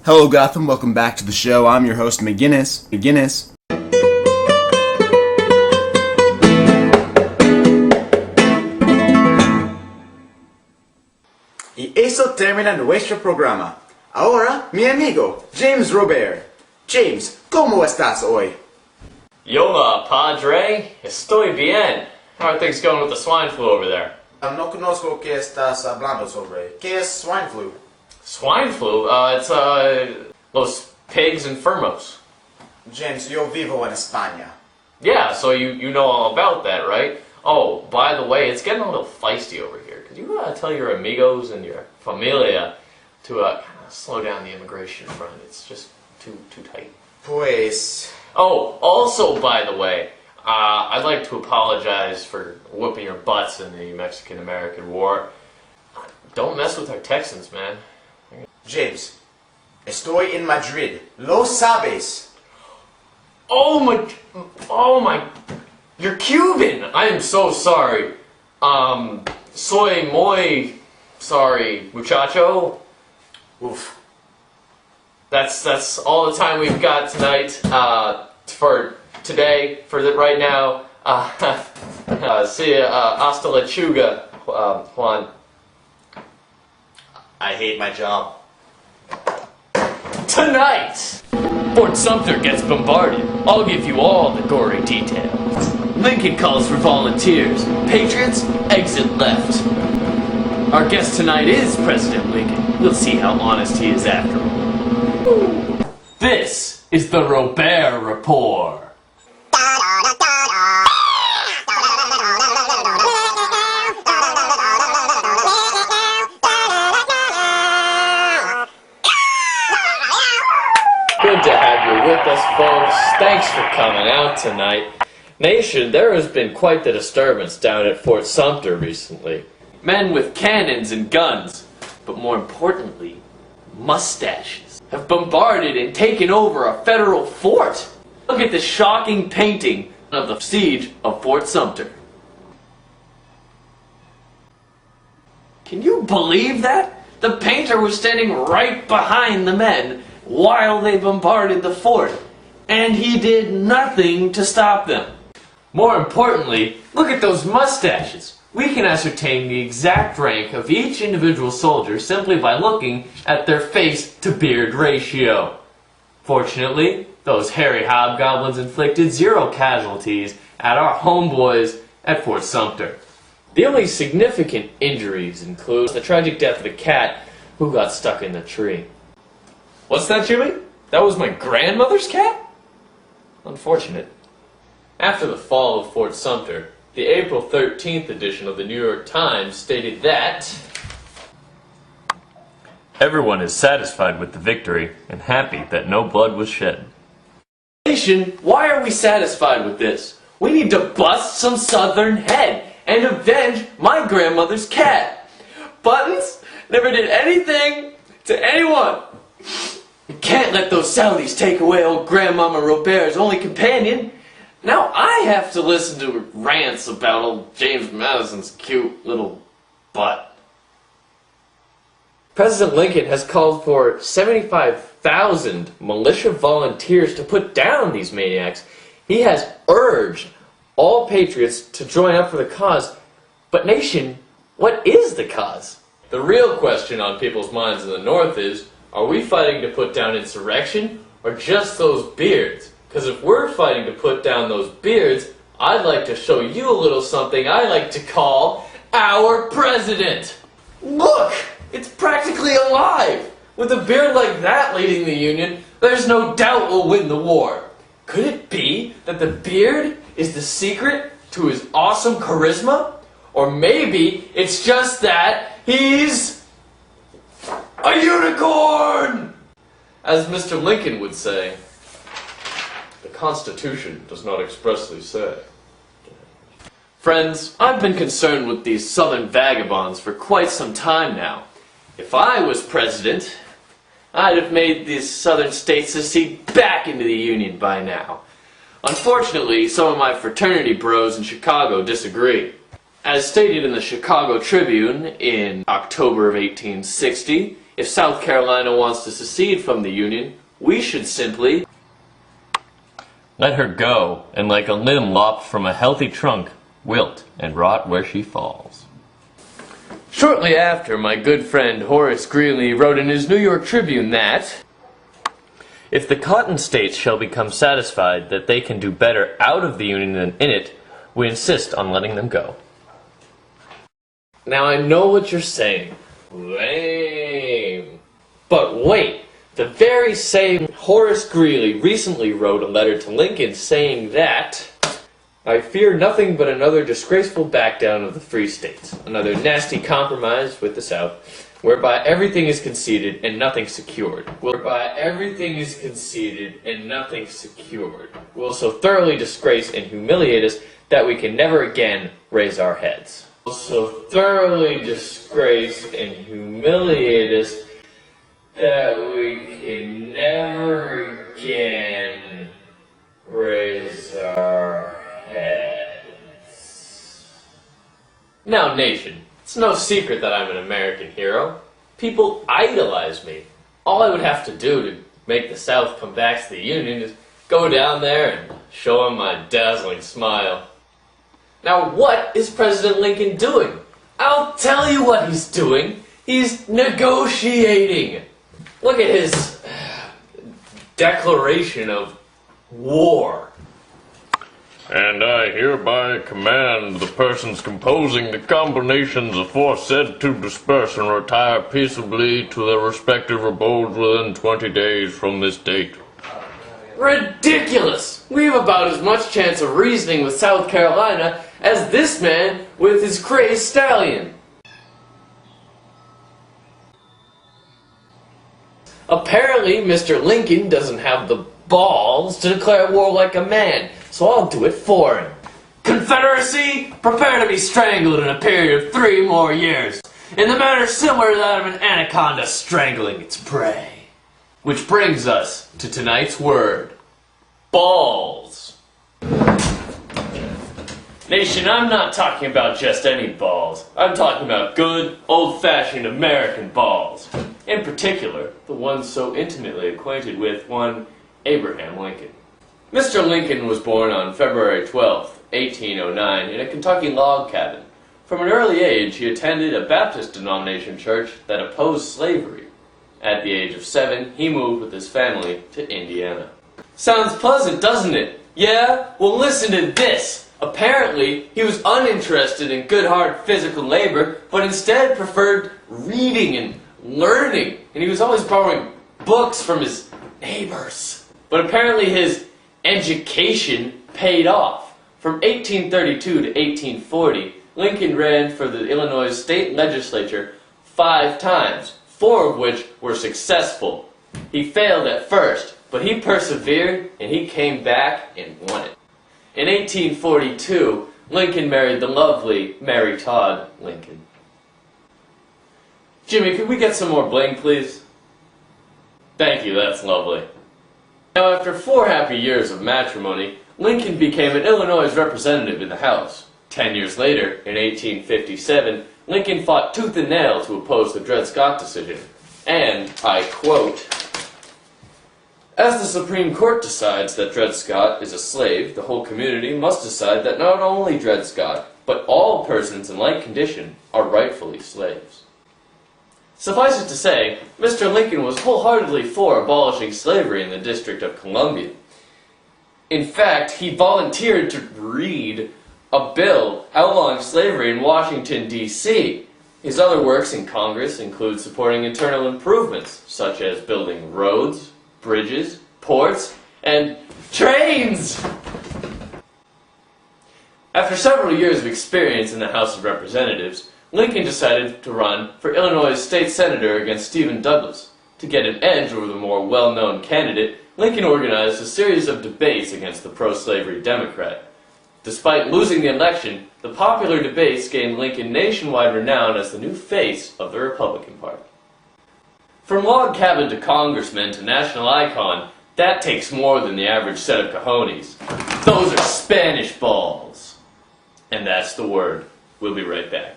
Hello Gotham, welcome back to the show. I'm your host McGinnis. Y eso termina nuestro programa. Ahora, mi amigo, James Robert. James, ¿cómo estás hoy? Yola, padre. Estoy bien. How are things going with the swine flu over there? No conozco qué estás hablando sobre. ¿Qué es swine flu? Swine flu? It's los pigs enfermos. James, yo vivo en España. Yeah, so you know all about that, right? Oh, by the way, it's getting a little feisty over here. Could you tell your amigos and your familia to kind of slow down the immigration front? It's just too tight. Pues... Oh, also, by the way, I'd like to apologize for whooping your butts in the Mexican-American War. Don't mess with our Texans, man. James, estoy en Madrid. Lo sabes. Oh my, you're Cuban! I am so sorry. Soy muy sorry, muchacho. Oof. That's all the time we've got tonight, for today, right now. See ya, hasta la chuga, Juan. I hate my job. Tonight, Fort Sumter gets bombarded. I'll give you all the gory details. Lincoln calls for volunteers. Patriots, exit left. Our guest tonight is President Lincoln. We'll see how honest he is after all. This is the Robert Report. Good to have you with us, folks. Thanks for coming out tonight. Nation, there has been quite the disturbance down at Fort Sumter recently. Men with cannons and guns, but more importantly, mustaches, have bombarded and taken over a federal fort. Look at the shocking painting of the siege of Fort Sumter. Can you believe that? The painter was standing right behind the men while they bombarded the fort, and he did nothing to stop them. More importantly, look at those mustaches. We can ascertain the exact rank of each individual soldier simply by looking at their face-to-beard ratio. Fortunately, those hairy hobgoblins inflicted 0 casualties at our homeboys at Fort Sumter. The only significant injuries include the tragic death of a cat who got stuck in the tree. What's that, Jimmy? That was my grandmother's cat? Unfortunate. After the fall of Fort Sumter, the April 13th edition of the New York Times stated that everyone is satisfied with the victory and happy that no blood was shed. Nation, why are we satisfied with this? We need to bust some Southern head and avenge my grandmother's cat. Buttons never did anything to anyone. You can't let those Saudis take away old Grandmama Robert's only companion. Now I have to listen to rants about old James Madison's cute little butt. President Lincoln has called for 75,000 militia volunteers to put down these maniacs. He has urged all patriots to join up for the cause. But nation, what is the cause? The real question on people's minds in the North is, are we fighting to put down insurrection or just those beards? Because if we're fighting to put down those beards, I'd like to show you a little something I like to call our president. Look, it's practically alive. With a beard like that leading the Union, there's no doubt we'll win the war. Could it be that the beard is the secret to his awesome charisma? Or maybe it's just that he's a unicorn! As Mr. Lincoln would say, the Constitution does not expressly say. Friends, I've been concerned with these Southern vagabonds for quite some time now. If I was president, I'd have made these Southern states secede back into the Union by now. Unfortunately, some of my fraternity bros in Chicago disagree. As stated in the Chicago Tribune in October of 1860, If South Carolina wants to secede from the Union, we should simply let her go, and like a limb lopped from a healthy trunk, wilt and rot where she falls. Shortly after, my good friend Horace Greeley wrote in his New York Tribune that if the Cotton States shall become satisfied that they can do better out of the Union than in it, we insist on letting them go. Now I know what you're saying. Lame. But wait, the very same Horace Greeley recently wrote a letter to Lincoln saying that I fear nothing but another disgraceful backdown of the free states, another nasty compromise with the South, whereby everything is conceded and nothing secured. Whereby everything is conceded and nothing secured. Will so thoroughly disgrace and humiliate us that we can never again raise our heads. Will so thoroughly disgrace and humiliate us that we can never again raise our heads. Now, nation, it's no secret that I'm an American hero. People idolize me. All I would have to do to make the South come back to the Union is go down there and show them my dazzling smile. Now, what is President Lincoln doing? I'll tell you what he's doing. He's negotiating. Look at his declaration of war. And I hereby command the persons composing the combinations aforesaid to disperse and retire peaceably to their respective abodes within 20 days from this date. Ridiculous! We have about as much chance of reasoning with South Carolina as this man with his crazed stallion. Apparently, Mr. Lincoln doesn't have the balls to declare war like a man, so I'll do it for him. Confederacy, prepare to be strangled in a period of 3 more years, in the manner similar to that of an anaconda strangling its prey. Which brings us to tonight's word. Balls. Nation, I'm not talking about just any balls. I'm talking about good, old-fashioned American balls. In particular, the ones so intimately acquainted with one Abraham Lincoln. Mr. Lincoln was born on February 12, 1809, in a Kentucky log cabin. From an early age, he attended a Baptist denomination church that opposed slavery. At the age of 7, he moved with his family to Indiana. Sounds pleasant, doesn't it? Yeah? Well, listen to this. Apparently, he was uninterested in good hard physical labor, but instead preferred reading and learning, and he was always borrowing books from his neighbors. But apparently his education paid off. From 1832 to 1840, Lincoln ran for the Illinois state legislature 5 times, 4 of which were successful. He failed at first, but he persevered and he came back and won it. In 1842, Lincoln married the lovely Mary Todd Lincoln. Jimmy, could we get some more bling, please? Thank you, that's lovely. Now, after 4 happy years of matrimony, Lincoln became an Illinois representative in the House. 10 years later, in 1857, Lincoln fought tooth and nail to oppose the Dred Scott decision. And, I quote, "As the Supreme Court decides that Dred Scott is a slave, the whole community must decide that not only Dred Scott, but all persons in like condition are rightfully slaves." Suffice it to say, Mr. Lincoln was wholeheartedly for abolishing slavery in the District of Columbia. In fact, he volunteered to read a bill outlawing slavery in Washington, D.C. His other works in Congress include supporting internal improvements, such as building roads, bridges, ports, and trains! After several years of experience in the House of Representatives, Lincoln decided to run for Illinois State Senator against Stephen Douglas. To get an edge over the more well-known candidate, Lincoln organized a series of debates against the pro-slavery Democrat. Despite losing the election, the popular debates gained Lincoln nationwide renown as the new face of the Republican Party. From log cabin to congressman to national icon, that takes more than the average set of cojones. Those are Spanish balls. And that's the word. We'll be right back.